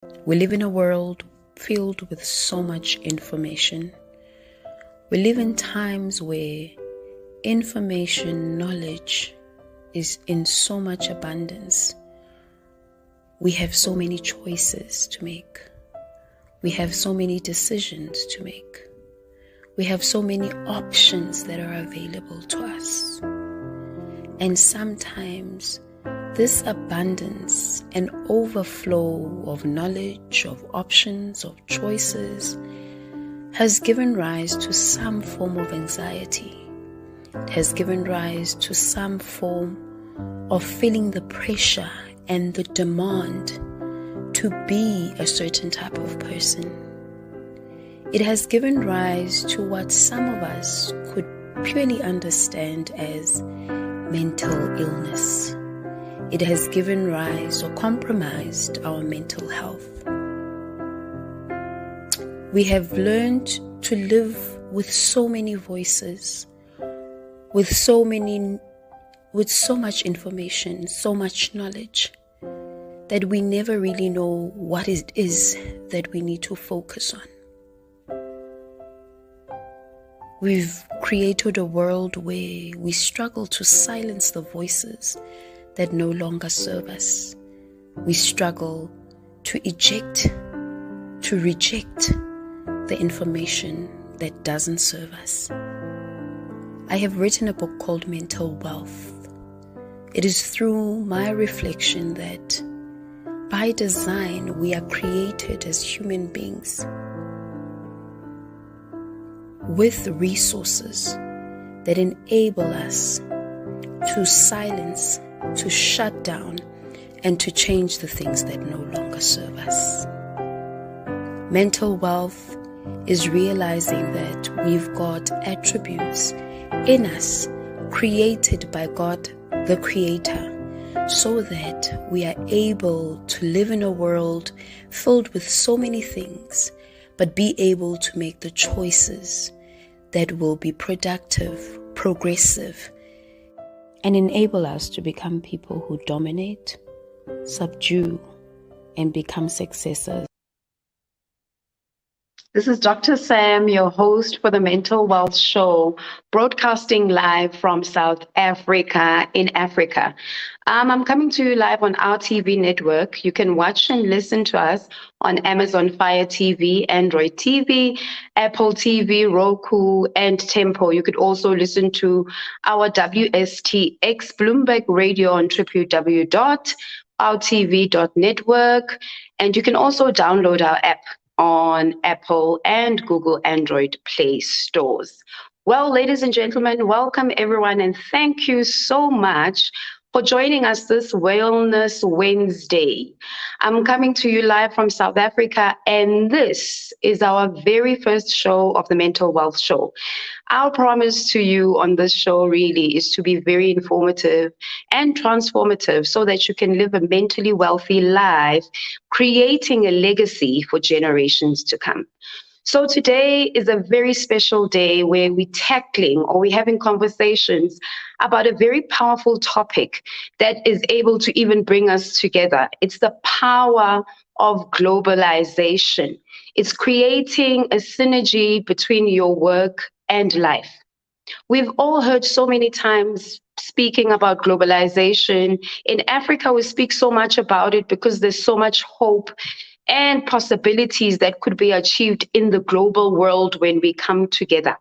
We live in a world filled with so much information. We live in times where information, knowledge is in so much abundance. We have so many choices to make. We have so many decisions to make. We have so many options that are available to us. And sometimes this abundance and overflow of knowledge, of options, of choices has given rise to some form of anxiety. It has given rise to some form of feeling the pressure and the demand to be a certain type of person. It has given rise to what some of us could purely understand as mental illness. It has given rise or compromised our mental health. We have learned to live with so many voices, with so much information, so much knowledge, that we never really know what it is that we need to focus on. We've created a world where we struggle to silence the voices that no longer serve us. We struggle to reject the information that doesn't serve us. I have written a book called Mental Wealth. It is through my reflection that by design we are created as human beings with resources that enable us to silence, to shut down, and to change the things that no longer serve us. Mental wealth is realizing that we've got attributes in us created by God, the Creator, so that we are able to live in a world filled with so many things, but be able to make the choices that will be productive, progressive, and enable us to become people who dominate, subdue, and become successors. This is Dr. Sam, your host for the Mental Wealth Show, broadcasting live from South Africa in Africa. I'm coming to you live on our TV network. You can watch and listen to us on Amazon Fire TV, Android TV, Apple TV, Roku, and Tempo. You could also listen to our WSTX Bloomberg Radio on www.rtv.network. And you can also download our app on Apple and Google Android Play stores. Well, ladies and gentlemen, welcome everyone, and thank you so much for joining us this Wellness Wednesday. I'm coming to you live from South Africa, and this is our very first show of the Mental Wealth Show. Our promise to you on this show really is to be very informative and transformative so that you can live a mentally wealthy life, creating a legacy for generations to come. So today is a very special day where we're having conversations about a very powerful topic that is able to even bring us together. It's the power of globalization. It's creating a synergy between your work and life. We've all heard so many times speaking about globalization. In Africa, we speak so much about it because there's so much hope and possibilities that could be achieved in the global world when we come together.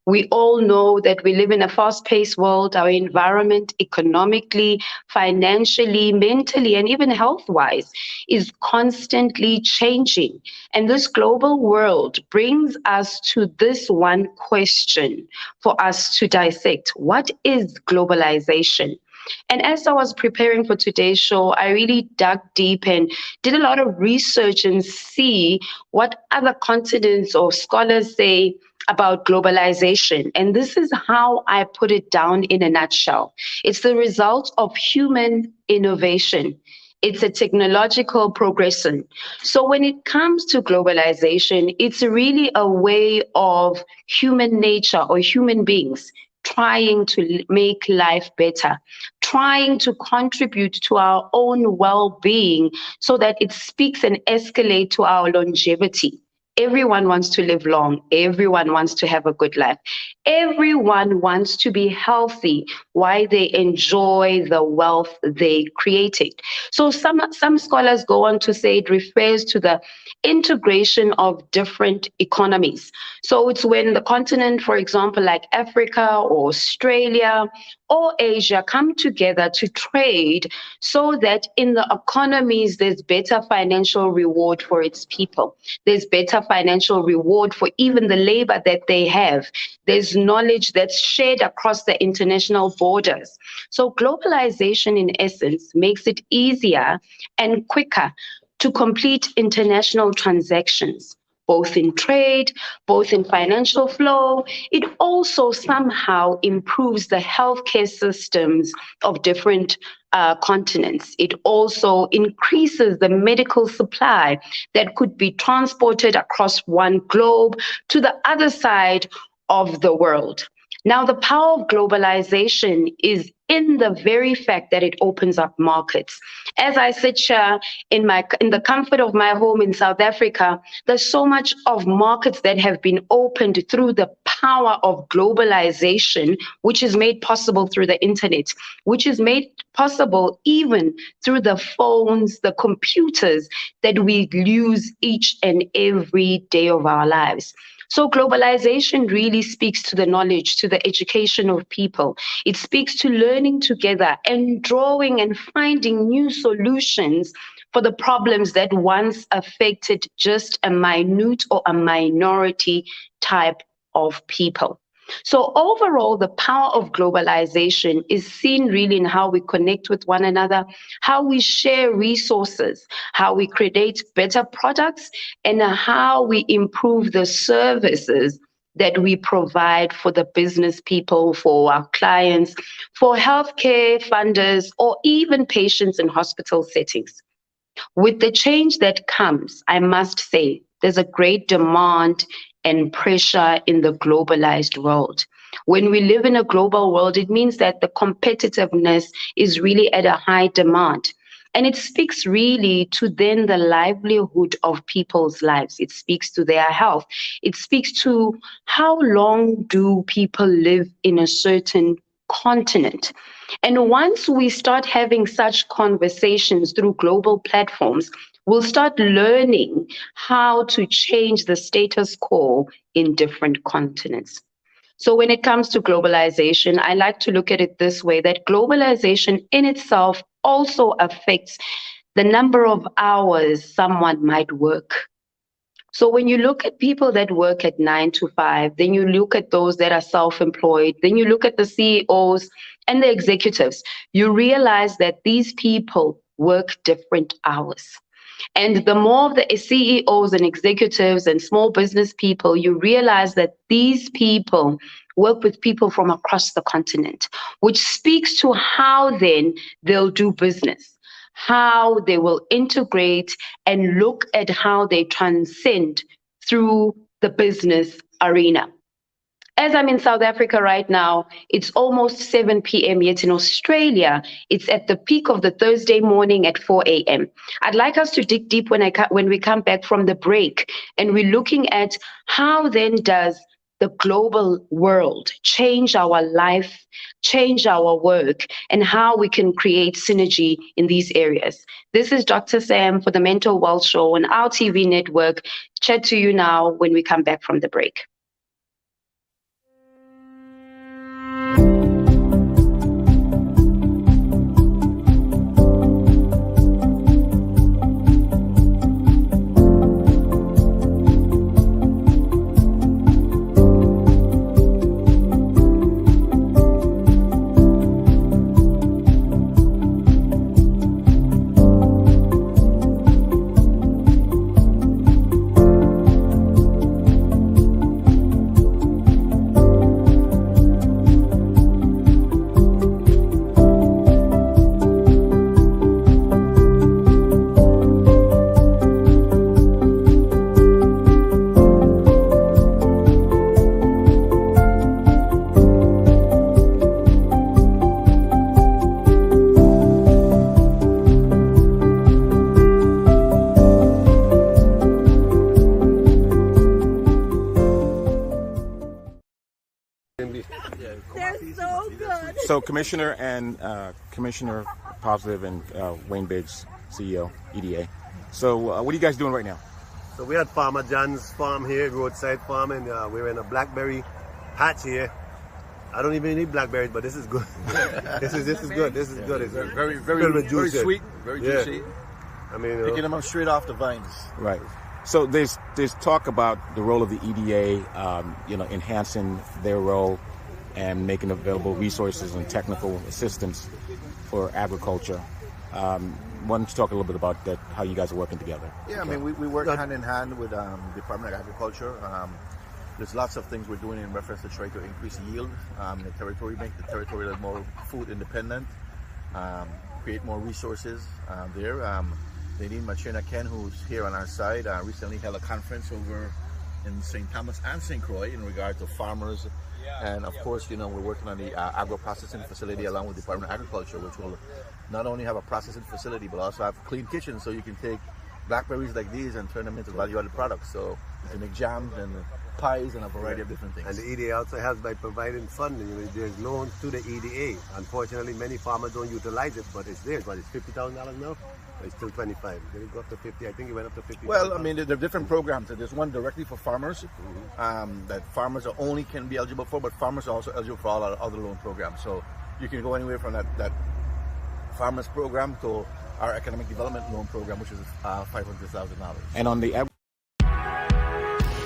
We all know that we live in a fast-paced world. Our environment, economically, financially, mentally, and even health-wise, is constantly changing. And this global world brings us to this one question for us to dissect. What is globalization? And as I was preparing for today's show, I really dug deep and did a lot of research and see what other continents or scholars say about globalization. And this is how I put it down in a nutshell. It's the result of human innovation. It's a technological progression. So when it comes to globalization, it's really a way of human nature or human beings trying to make life better, trying to contribute to our own well-being so that it speaks and escalates to our longevity. Everyone wants to live long. Everyone wants to have a good life. Everyone wants to be healthy while they enjoy the wealth they created. So some scholars go on to say it refers to the integration of different economies. So it's when the continent, for example, like Africa or Australia or Asia come together to trade so that in the economies there's better financial reward for its people. There's better financial reward for even the labor that they have. There's knowledge that's shared across the international borders. So globalization, in essence, makes it easier and quicker to complete international transactions, both in trade, both in financial flow. It also somehow improves the healthcare systems of different continents. It also increases the medical supply that could be transported across one globe to the other side of the world. Now, the power of globalization is in the very fact that it opens up markets. As I sit here in the comfort of my home in South Africa, there's so much of markets that have been opened through the power of globalization, which is made possible through the internet, which is made possible even through the phones, the computers that we use each and every day of our lives. So globalization really speaks to the knowledge, to the education of people. It speaks to learning together and drawing and finding new solutions for the problems that once affected just a minute or a minority type of people. So overall, the power of globalization is seen really in how we connect with one another, how we share resources, how we create better products, and how we improve the services that we provide for the business people, for our clients, for healthcare funders, or even patients in hospital settings. With the change that comes, I must say, there's a great demand and pressure in the globalized world. When we live in a global world, it means that the competitiveness is really at a high demand. And it speaks really to then the livelihood of people's lives. It speaks to their health. It speaks to how long do people live in a certain continent. And once we start having such conversations through global platforms, we'll start learning how to change the status quo in different continents. So when it comes to globalization, I like to look at it this way, that globalization in itself also affects the number of hours someone might work. So when you look at people that work at 9 to 5, then you look at those that are self-employed, then you look at the CEOs and the executives, you realize that these people work different hours. And the more of the CEOs and executives and small business people, you realize that these people work with people from across the continent, which speaks to how then they'll do business, how they will integrate and look at how they transcend through the business arena. As I'm in South Africa right now, it's almost 7 p.m., yet in Australia, it's at the peak of the Thursday morning at 4 a.m. I'd like us to dig deep when we come back from the break, and we're looking at how then does the global world change our life, change our work, and how we can create synergy in these areas. This is Dr. Sam for the Mental Wealth Show on our TV network. Chat to you now when we come back from the break. So Commissioner and Commissioner Positive and Wayne Biggs, CEO, EDA. So what are you guys doing right now? So we had Farmer John's farm here, roadside farm, and we're in a blackberry patch here. I don't even need blackberries, but this is good. this is good. This is good. It's very sweet, very juicy. I mean, picking them up straight off the vines. Right. So there's talk about the role of the EDA, enhancing their role and making available resources and technical assistance for agriculture. Why don't you talk a little bit about that, how you guys are working together? Yeah, I mean, we work hand in hand with Department of Agriculture. There's lots of things we're doing in reference to try to increase yield in the territory, make the territory a little more food independent, create more resources there. Nadine Machina Ken, who's here on our side, recently held a conference over in St. Thomas and St. Croix in regard to farmers. And of course, we're working on the agro-processing facility along with the Department of Agriculture, which will not only have a processing facility, but also have clean kitchens, so you can take blackberries like these and turn them into value-added products. So you can make jams and pies and a variety of different things. And the EDA also helps by providing funding. There's loans to the EDA. Unfortunately, many farmers don't utilize it, but it's there. But it's $50,000 now. It's still 25. Did it go up to 50? I think it went up to 50. Well, I mean, there are different programs. There's one directly for farmers that farmers only can be eligible for, but farmers are also eligible for all our other loan programs. So you can go anywhere from that farmers program to our economic development loan program, which is $500,000. And on the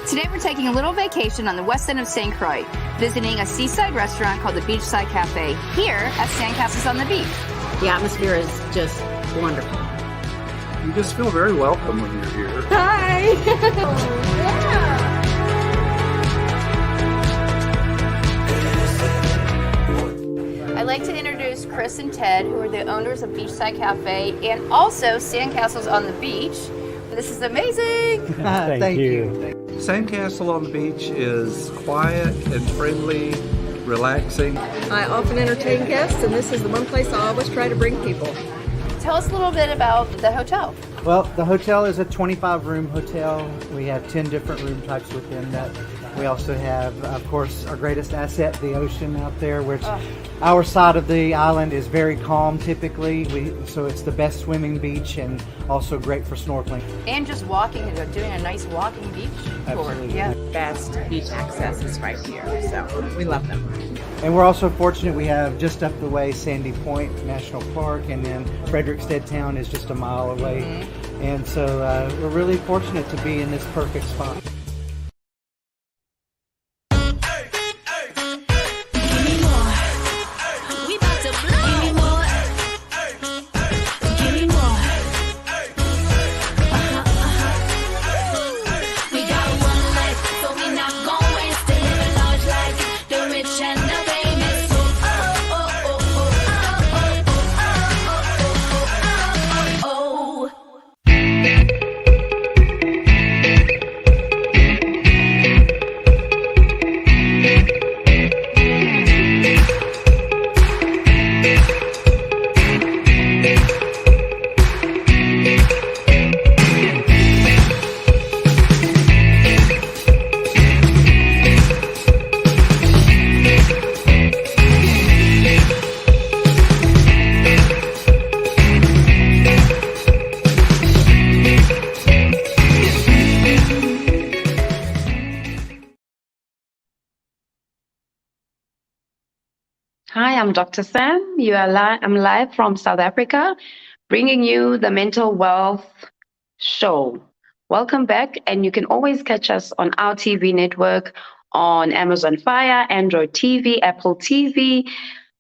Today we're taking a little vacation on the west end of St. Croix, visiting a seaside restaurant called the Beachside Cafe here at Sandcastles on the Beach. The atmosphere is just wonderful. You just feel very welcome when you're here. Hi! I'd like to introduce Chris and Ted, who are the owners of Beachside Cafe and also Sandcastles on the Beach. This is amazing! Thank you. Sandcastle on the Beach is quiet and friendly, relaxing. I often entertain guests, and this is the one place I always try to bring people. Tell us a little bit about the hotel. Well, the hotel is a 25-room hotel. We have 10 different room types within that. We also have, of course, our greatest asset, the ocean out there, which our side of the island is very calm typically. So it's the best swimming beach and also great for snorkeling. And just walking, doing a nice walking beach tour. Absolutely. Yeah. Best beach access is right here, so we love them. And we're also fortunate we have just up the way Sandy Point National Park, and then Frederickstead Town is just a mile away. And so we're really fortunate to be in this perfect spot. Hi, I'm Dr. Sam. I'm live from South Africa, bringing you the Mental Wealth Show. Welcome back, and you can always catch us on our TV network on Amazon Fire, Android TV, Apple TV,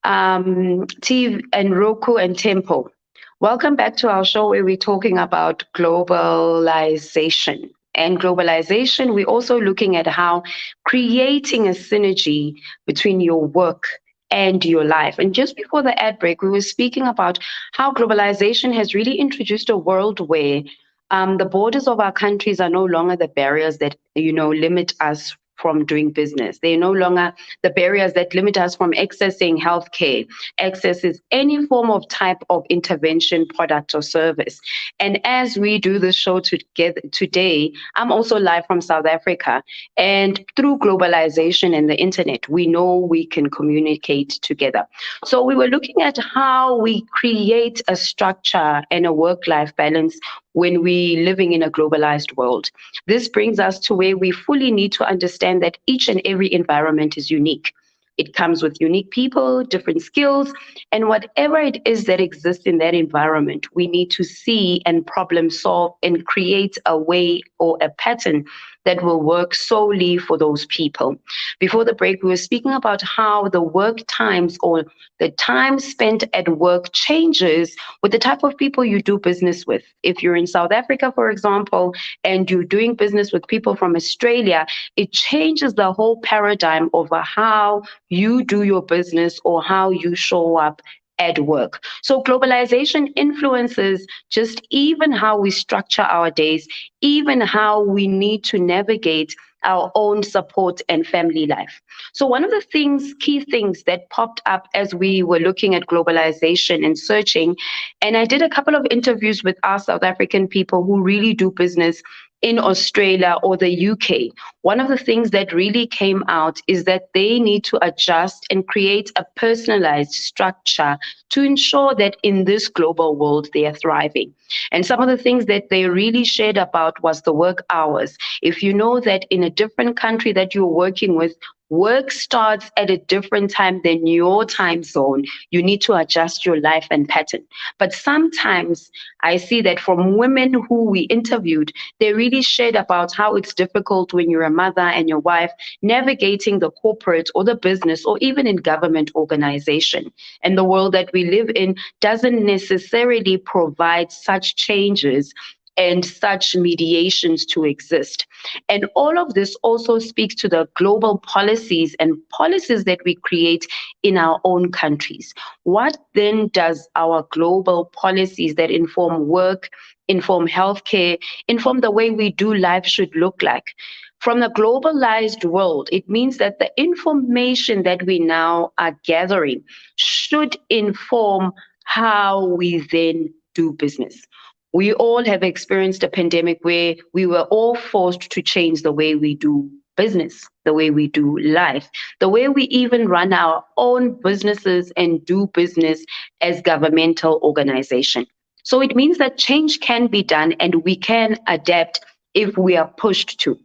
TV, and Roku and Tempo. Welcome back to our show where we're talking about globalization. And globalization, we're also looking at how creating a synergy between your work and your life. And just before the ad break, we were speaking about how globalization has really introduced a world where the borders of our countries are no longer the barriers that limit us from doing business. They're no longer the barriers that limit us from accessing healthcare, accesses any form of type of intervention, product or service. And as we do this show together today, I'm also live from South Africa. And through globalization and the internet, we know we can communicate together. So we were looking at how we create a structure and a work-life balance when we're living in a globalized world. This brings us to where we fully need to understand that each and every environment is unique. It comes with unique people, different skills, and whatever it is that exists in that environment, we need to see and problem solve and create a way or a pattern that will work solely for those people. Before the break, we were speaking about how the work times or the time spent at work changes with the type of people you do business with. If you're in South Africa, for example, and you're doing business with people from Australia, it changes the whole paradigm over how you do your business or how you show up at work. So globalization influences just even how we structure our days, even how we need to navigate our own support and family life. So one of the key things that popped up as we were looking at globalization and searching, and I did a couple of interviews with our South African people who really do business in Australia or the UK, one of the things that really came out is that they need to adjust and create a personalized structure to ensure that in this global world they are thriving. And some of the things that they really shared about was the work hours. If you know that in a different country that you're working with, work starts at a different time than your time zone, you need to adjust your life and pattern. But sometimes I see that from women who we interviewed, they really shared about how it's difficult when you're a mother and your wife navigating the corporate or the business or even in government organization. And the world that we live in doesn't necessarily provide such changes and such mediations to exist. And all of this also speaks to the global policies and policies that we create in our own countries. What then does our global policies that inform work, inform healthcare, inform the way we do life should look like? From the globalized world, it means that the information that we now are gathering should inform how we then do business. We all have experienced a pandemic where we were all forced to change the way we do business, the way we do life, the way we even run our own businesses and do business as governmental organization. So it means that change can be done and we can adapt if we are pushed to.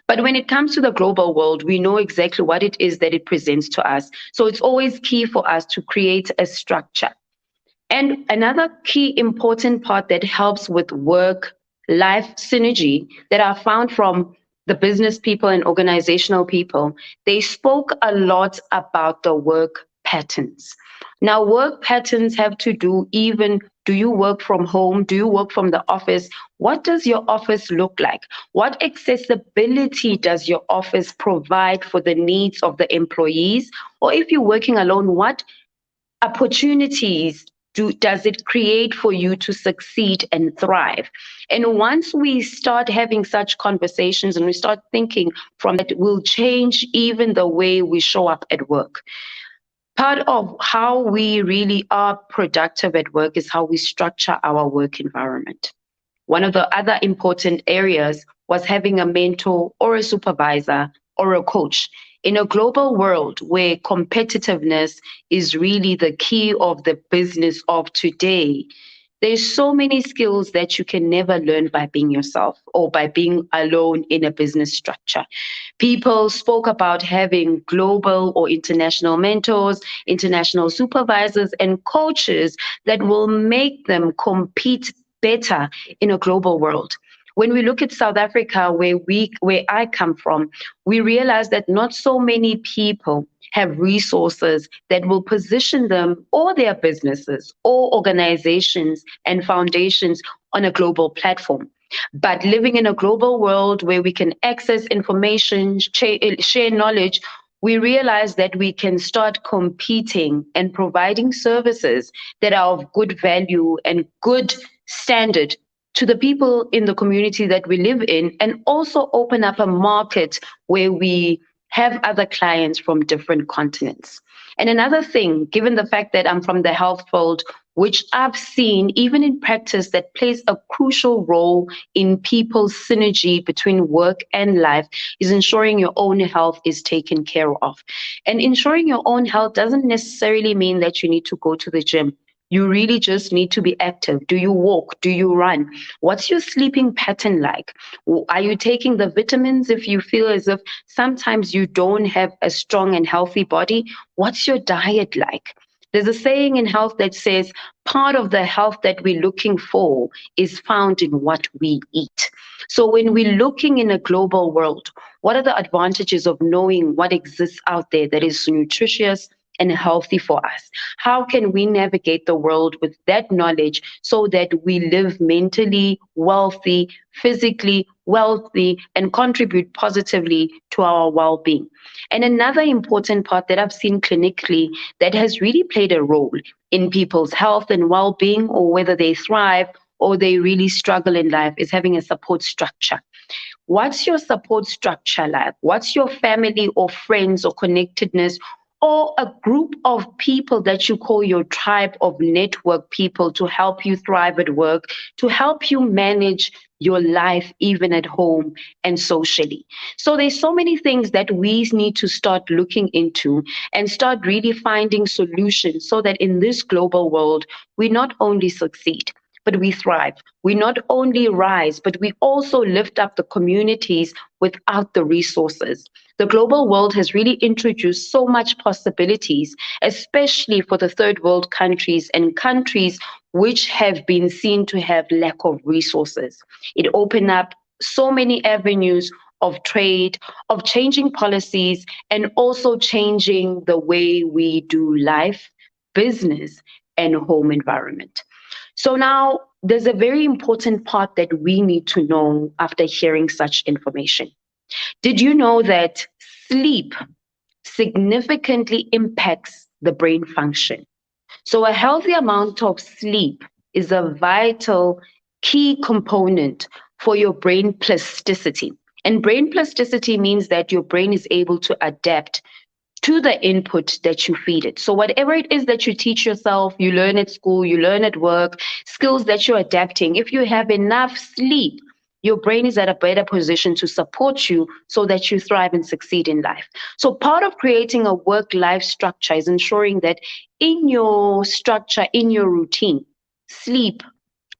But when it comes to the global world, we know exactly what it is that it presents to us. So it's always key for us to create a structure. And another key important part that helps with work-life synergy that I found from the business people and organizational people, they spoke a lot about the work patterns. Now, work patterns have to do even, do you work from home? Do you work from the office? What does your office look like? What accessibility does your office provide for the needs of the employees? Or if you're working alone, what opportunities does it create for you to succeed and thrive? And once we start having such conversations and we start thinking from that, will change even the way we show up at work. Part of how we really are productive at work is how we structure our work environment. One of the other important areas was having a mentor or a supervisor or a coach. In a global world where competitiveness is really the key of the business of today, there's so many skills that you can never learn by being yourself or by being alone in a business structure. People spoke about having global or international mentors, international supervisors, and coaches that will make them compete better in a global world. When we look at South Africa, where I come from, we realize that not so many people have resources that will position them or their businesses or organizations and foundations on a global platform. But living in a global world where we can access information, share knowledge, we realize that we can start competing and providing services that are of good value and good standard to the people in the community that we live in, and also open up a market where we have other clients from different continents. And another thing, given the fact that I'm from the health field, which I've seen even in practice that plays a crucial role in people's synergy between work and life, is ensuring your own health is taken care of. And ensuring your own health doesn't necessarily mean that you need to go to the gym. You really just need to be active. Do you walk? Do you run? What's your sleeping pattern like? Are you taking the vitamins if you feel as if sometimes you don't have a strong and healthy body? What's your diet like? There's a saying in health that says part of the health that we're looking for is found in what we eat. So when we're looking in a global world, what are the advantages of knowing what exists out there that is nutritious and healthy for us? How can we navigate the world with that knowledge so that we live mentally wealthy, physically wealthy, and contribute positively to our well-being? And another important part that I've seen clinically that has really played a role in people's health and well-being, or whether they thrive or they really struggle in life, is having a support structure. What's your support structure like? What's your family or friends or connectedness, or a group of people that you call your tribe of network people to help you thrive at work, to help you manage your life even at home and socially? So there's so many things that we need to start looking into and start really finding solutions so that in this global world, we not only succeed, but we thrive. We not only rise, but we also lift up the communities without the resources. The global world has really introduced so much possibilities, especially for the third world countries and countries which have been seen to have lack of resources. It opened up so many avenues of trade, of changing policies, and also changing the way we do life, business, and home environment. So now there's a very important part that we need to know after hearing such information. Did you know that sleep significantly impacts the brain function? So a healthy amount of sleep is a vital key component for your brain plasticity. And brain plasticity means that your brain is able to adapt to the input that you feed it. So whatever it is that you teach yourself, you learn at school, you learn at work, skills that you're adapting, if you have enough sleep, your brain is at a better position to support you so that you thrive and succeed in life. So part of creating a work-life structure is ensuring that in your structure, in your routine, sleep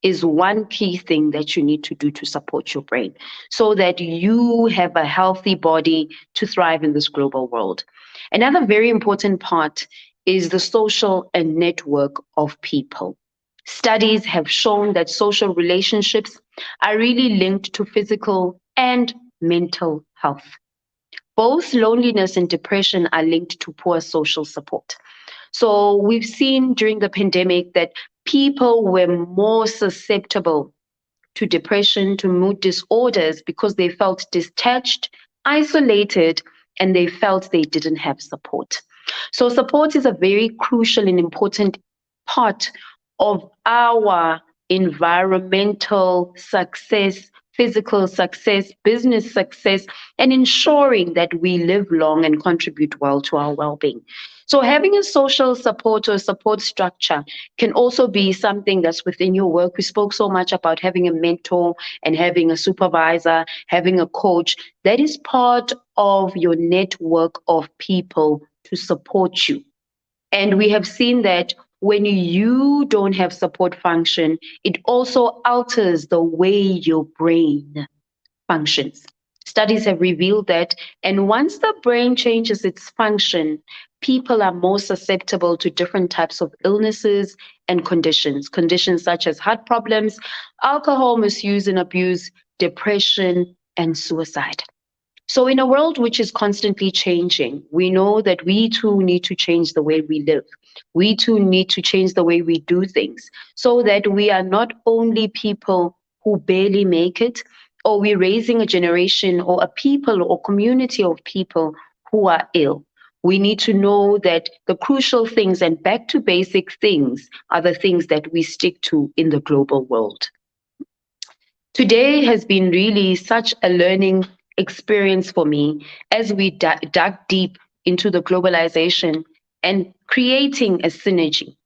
is one key thing that you need to do to support your brain so that you have a healthy body to thrive in this global world. Another very important part is the social and network of people. Studies have shown that social relationships are really linked to physical and mental health. Both loneliness and depression are linked to poor social support. So we've seen during the pandemic that people were more susceptible to depression, to mood disorders, because they felt detached, isolated, and they felt they didn't have support. So support is a very crucial and important part of our environmental success, physical success, business success, and ensuring that we live long and contribute well to our well-being. So having a social support or support structure can also be something that's within your work. We spoke so much about having a mentor and having a supervisor, having a coach. That is part of your network of people to support you. And we have seen that when you don't have support function, it also alters the way your brain functions. Studies have revealed that, and once the brain changes its function, people are more susceptible to different types of illnesses and conditions such as heart problems, alcohol misuse and abuse, depression, and suicide. So in a world which is constantly changing, we know that we too need to change the way we live. We too need to change the way we do things so that we are not only people who barely make it, or we're raising a generation or a people or community of people who are ill. We need to know that the crucial things and back to basic things are the things that we stick to in the global world. Today has been really such a learning experience for me as we dug deep into the globalization and creating a synergy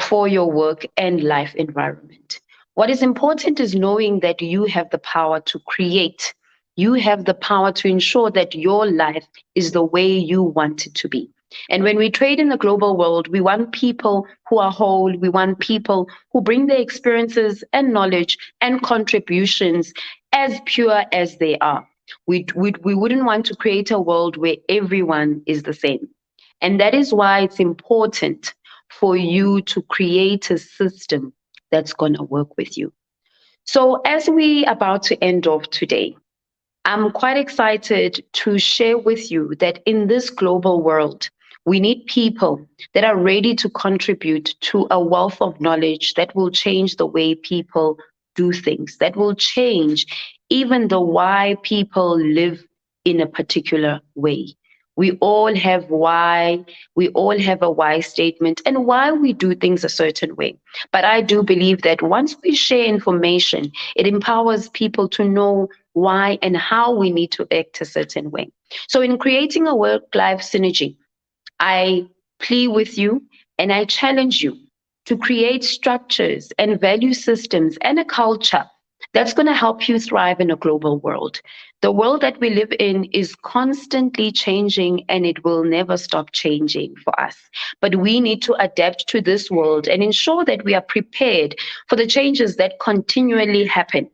for your work and life environment. What is important is knowing that you have the power to create. You have the power to ensure that your life is the way you want it to be. And when we trade in the global world, we want people who are whole. We want people who bring their experiences and knowledge and contributions as pure as they are. We wouldn't want to create a world where everyone is the same. And that is why it's important for you to create a system that's going to work with you. So as we about to end off today, I'm quite excited to share with you that in this global world, we need people that are ready to contribute to a wealth of knowledge that will change the way people do things, that will change even the why people live in a particular way. We all have why, we all have a why statement and why we do things a certain way. But I do believe that once we share information, it empowers people to know why and how we need to act a certain way. So in creating a work-life synergy, I plea with you and I challenge you to create structures and value systems and a culture that's going to help you thrive in a global world. The world that we live in is constantly changing and it will never stop changing for us. But we need to adapt to this world and ensure that we are prepared for the changes that continually happen.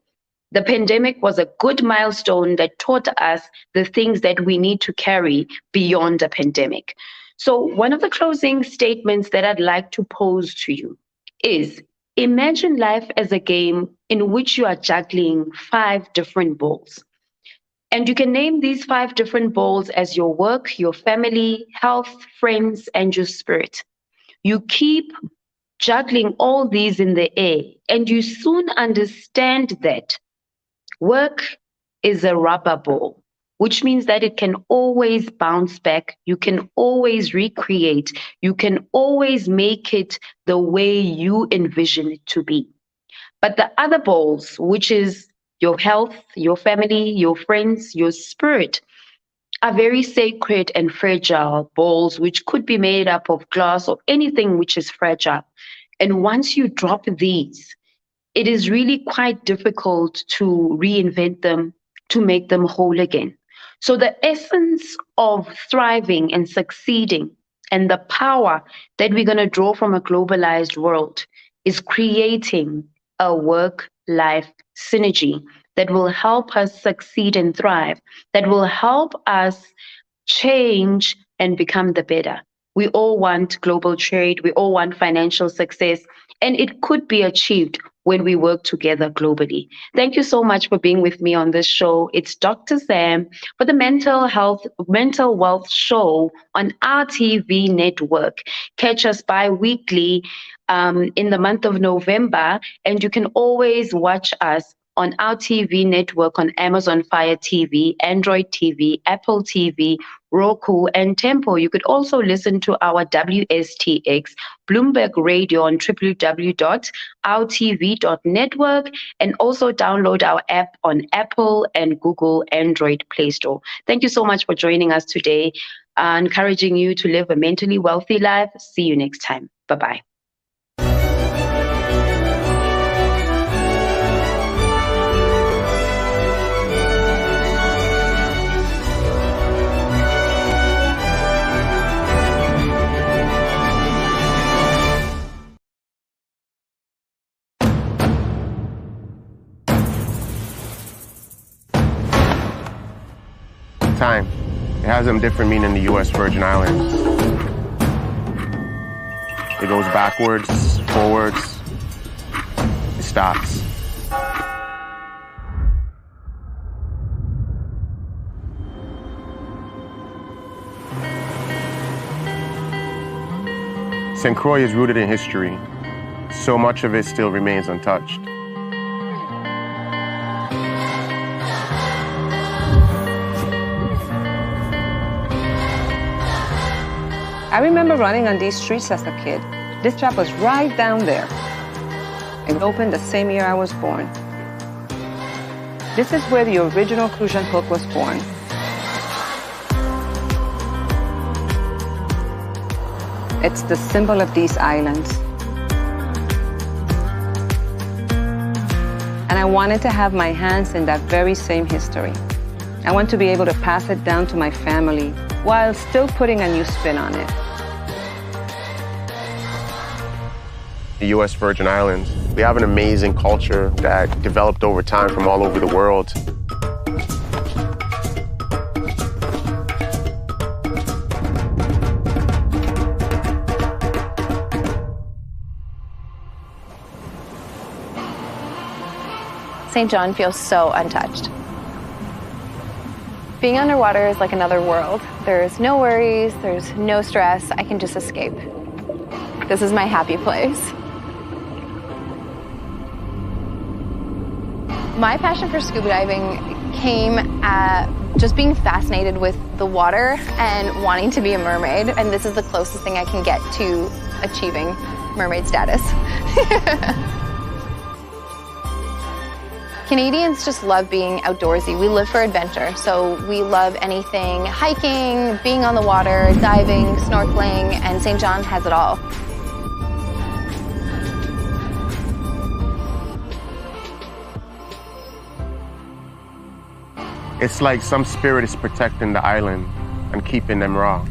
The pandemic was a good milestone that taught us the things that we need to carry beyond a pandemic. So one of the closing statements that I'd like to pose to you is, imagine life as a game in which you are juggling 5 different balls. And you can name these 5 different balls as your work, your family, health, friends, and your spirit. You keep juggling all these in the air, and you soon understand that work is a rubber ball, which means that it can always bounce back. You can always recreate. You can always make it the way you envision it to be. But the other balls, which is your health, your family, your friends, your spirit, are very sacred and fragile balls, which could be made up of glass or anything which is fragile. And once you drop these, it is really quite difficult to reinvent them, to make them whole again. So the essence of thriving and succeeding and the power that we're going to draw from a globalized world is creating a work-life synergy that will help us succeed and thrive, that will help us change and become the better. We all want global trade. We all want financial success, and it could be achieved when we work together globally. Thank you so much for being with me on this show. It's Dr. Sam for the Mental Wealth Show on RTV Network. Catch us bi-weekly in the month of November, and you can always watch us on our TV network on Amazon Fire TV, Android TV, Apple TV, Roku, and Tempo. You could also listen to our WSTX Bloomberg Radio on www.outv.network and also download our app on Apple and Google Android Play Store. Thank you so much for joining us today, encouraging you to live a mentally wealthy life. See you next time. Bye-bye. Time. It has a different meaning in the U.S. Virgin Islands. It goes backwards, forwards, it stops. St. Croix is rooted in history. So much of it still remains untouched. I remember running on these streets as a kid. This shop was right down there. It opened the same year I was born. This is where the original Cruzan hook was born. It's the symbol of these islands. And I wanted to have my hands in that very same history. I want to be able to pass it down to my family while still putting a new spin on it. The U.S. Virgin Islands, we have an amazing culture that developed over time from all over the world. St. John feels so untouched. Being underwater is like another world. There's no worries, there's no stress. I can just escape. This is my happy place. My passion for scuba diving came at just being fascinated with the water and wanting to be a mermaid. And this is the closest thing I can get to achieving mermaid status. Canadians just love being outdoorsy. We live for adventure, so we love anything hiking, being on the water, diving, snorkeling, and St. John has it all. It's like some spirit is protecting the island and keeping them raw.